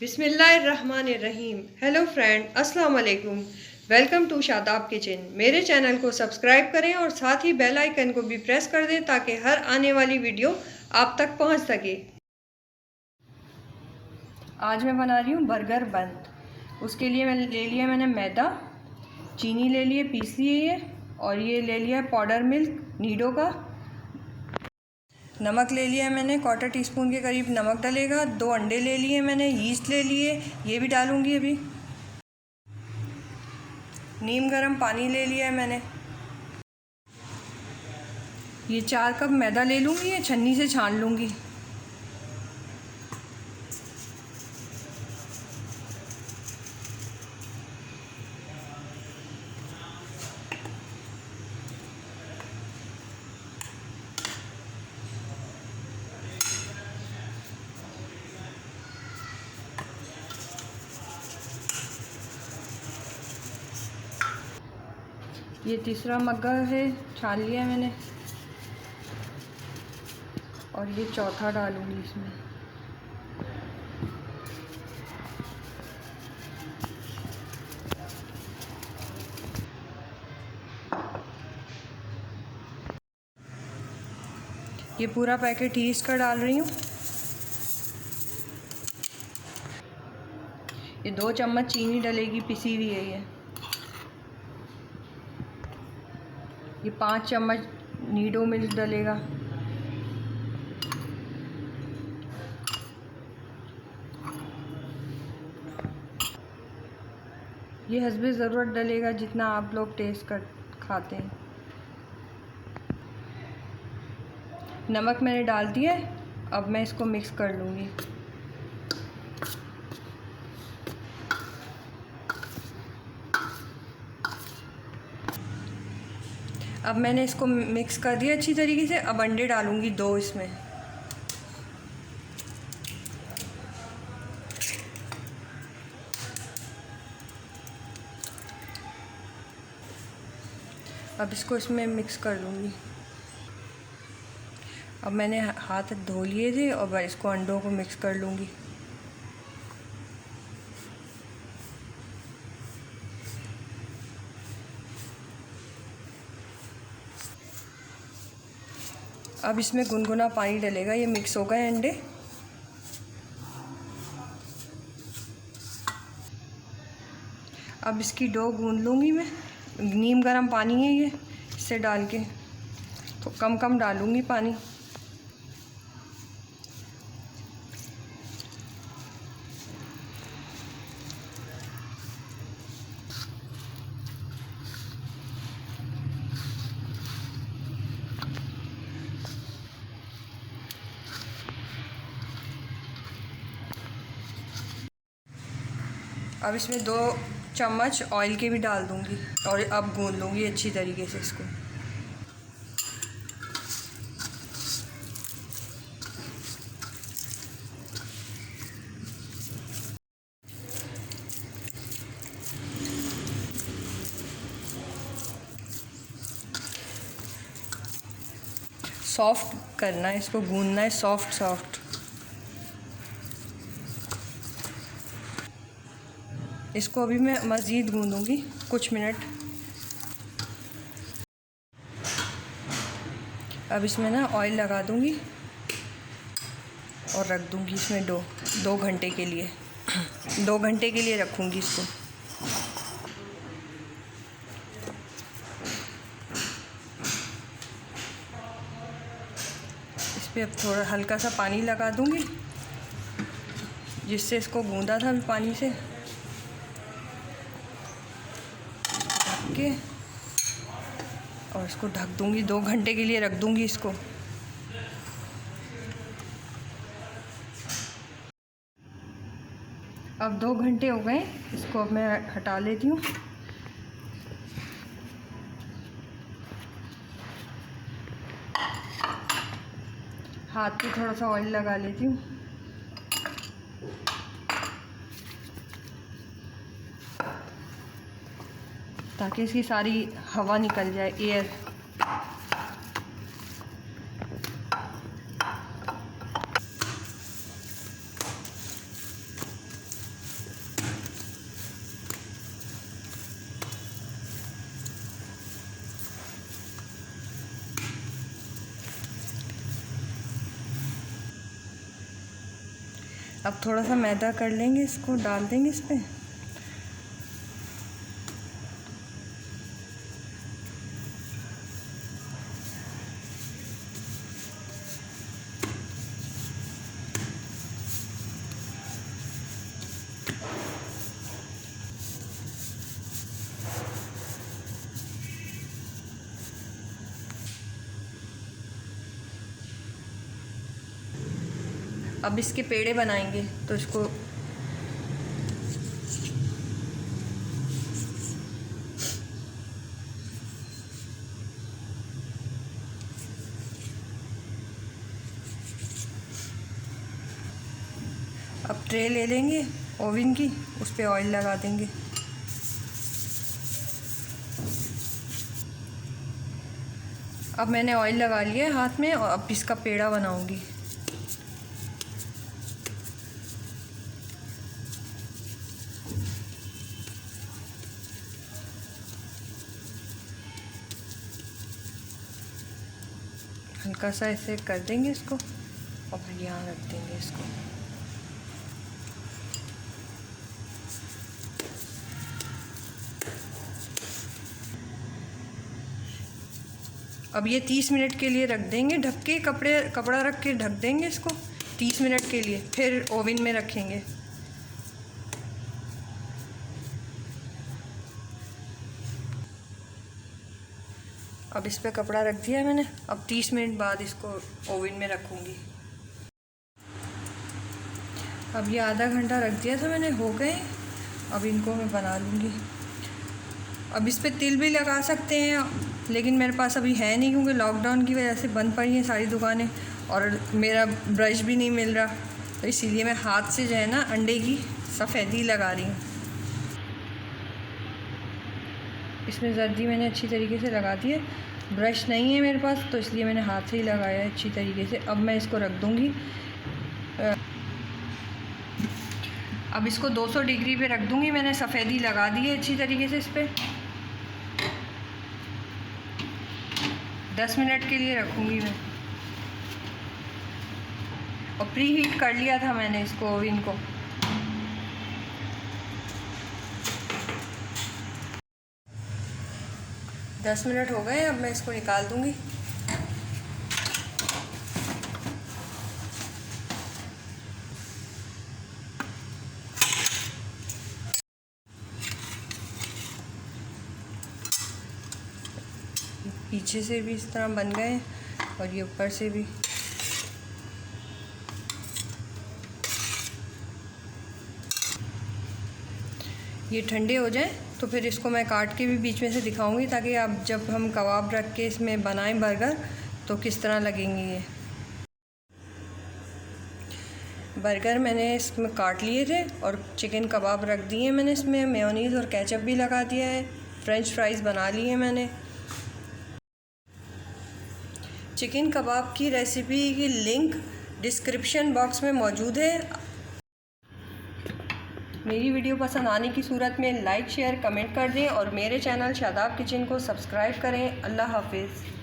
बिस्मिल्लाहिर्रहमानिर्रहीम। Hello friend, अस्सलाम वालेकुम। Welcome to Shadab kitchen. मेरे चैनल को सब्सक्राइब करें और साथ ही बेल आइकन को भी प्रेस कर दें ताकि हर आने वाली वीडियो आप तक पहुंच सके। आज मैं बना रही हूँ बर्गर बन। उसके लिए मैंने मैदा, चीनी ले लिए, पीस लिए ये, और ये ले लिया पाउडर मिल्क नीडो का। नमक ले लिया मैंने, 1/4 टीस्पून के करीब नमक डलेगा। 2 अंडे ले लिए मैंने, यीस्ट ले लिए, ये भी डालूंगी अभी। नीम गर्म पानी ले लिया है मैंने। ये 4 कप मैदा ले लूँगी, ये छन्नी से छान लूँगी। ये तीसरा मग्गा है, छान लिया मैंने, और ये चौथा डालूँगी इसमें। ये पूरा पैकेट ईस्ट का डाल रही हूँ। ये 2 चम्मच चीनी डलेगी, पिसी हुई है ये 5 चम्मच नीडो मिल्क डलेगा। ये हस्बे ज़रूरत डलेगा, जितना आप लोग टेस्ट कर खाते हैं। नमक मैंने डाल दिया है, अब मैं इसको मिक्स कर लूँगी। अब मैंने इसको मिक्स कर दिया अच्छी तरीके से। अब अंडे डालूँगी 2 इसमें। अब इसको इसमें मिक्स कर लूँगी। अब मैंने हाथ धो लिए थे और इसको अंडों को मिक्स कर लूँगी। अब इसमें गुनगुना पानी डलेगा। ये मिक्स हो गए अंडे। अब इसकी डो गूंद लूँगी मैं। नीम गर्म पानी है ये, इससे डाल के तो कम कम डालूँगी पानी। अब इसमें 2 चम्मच ऑयल के भी डाल दूँगी और अब गूंद लूँगी अच्छी तरीके से इसको। सॉफ्ट करना है इसको, गूंदना है सॉफ्ट सॉफ्ट। इसको अभी मैं मज़ीद गूंदूंगी कुछ मिनट। अब इसमें ना ऑयल लगा दूंगी और रख दूंगी इसमें 2 घंटे के लिए। 2 घंटे के लिए रखूंगी इसको। इस पर अब थोड़ा हल्का सा पानी लगा दूंगी, जिससे इसको गूंदा था अभी पानी से। के और इसको ढक दूंगी, 2 घंटे के लिए रख दूंगी इसको। अब 2 घंटे हो गए, इसको अब मैं हटा लेती हूँ। हाथ पे थोड़ा सा ऑयल लगा लेती हूँ। ताकि इसकी सारी हवा निकल जाए, एयर। अब थोड़ा सा मैदा कर लेंगे, इसको डाल देंगे इस पर। अब इसके पेड़े बनाएंगे, तो इसको अब ट्रे ले लेंगे ओवन की, उस पर ऑयल लगा देंगे। अब मैंने ऑयल लगा लिया है हाथ में और अब इसका पेड़ा बनाऊंगी। हल्का सा ऐसे कर देंगे इसको और फिर यहाँ रख देंगे इसको। अब ये 30 मिनट के लिए रख देंगे ढक के, कपड़ा रख के ढक देंगे इसको 30 मिनट के लिए, फिर ओवन में रखेंगे। अब इस पे कपड़ा रख दिया है मैंने। अब 30 मिनट बाद इसको ओवन में रखूँगी। अब ये आधा घंटा रख दिया था मैंने, हो गए। अब इनको मैं बना लूँगी। अब इस पे तिल भी लगा सकते हैं, लेकिन मेरे पास अभी है नहीं, क्योंकि लॉकडाउन की वजह से बंद पड़ी हैं सारी दुकानें और मेरा ब्रश भी नहीं मिल रहा, तो इसीलिए मैं हाथ से जो है ना अंडे की सफ़ेदी लगा रही हूँ। इसमें जर्दी मैंने अच्छी तरीके से लगा दी है। ब्रश नहीं है मेरे पास, तो इसलिए मैंने हाथ से ही लगाया है अच्छी तरीके से। अब मैं इसको रख दूँगी। अब इसको 200 डिग्री पे रख दूँगी। मैंने सफ़ेदी लगा दी है अच्छी तरीके से इस पर। 10 मिनट के लिए रखूँगी मैं। और प्री हीट कर लिया था मैंने इसको, ओवन को। दस मिनट हो गए। अब मैं इसको निकाल दूँगी। पीछे से भी इस तरह बन गए और ये ऊपर से भी। ये ठंडे हो जाएं तो फिर इसको मैं काट के भी बीच में से दिखाऊंगी, ताकि आप जब हम कबाब रख के इसमें बनाएं बर्गर तो किस तरह लगेंगे। ये बर्गर मैंने इसमें काट लिए थे और चिकन कबाब रख दिए मैंने। इसमें मेयोनीज़ और केचप भी लगा दिया है। फ्रेंच फ्राइज़ बना लिए मैंने। चिकन कबाब की रेसिपी की लिंक डिस्क्रिप्शन बॉक्स में मौजूद है। मेरी वीडियो पसंद आने की सूरत में लाइक शेयर कमेंट कर दें और मेरे चैनल शादाब किचन को सब्सक्राइब करें। अल्लाह हाफिज़।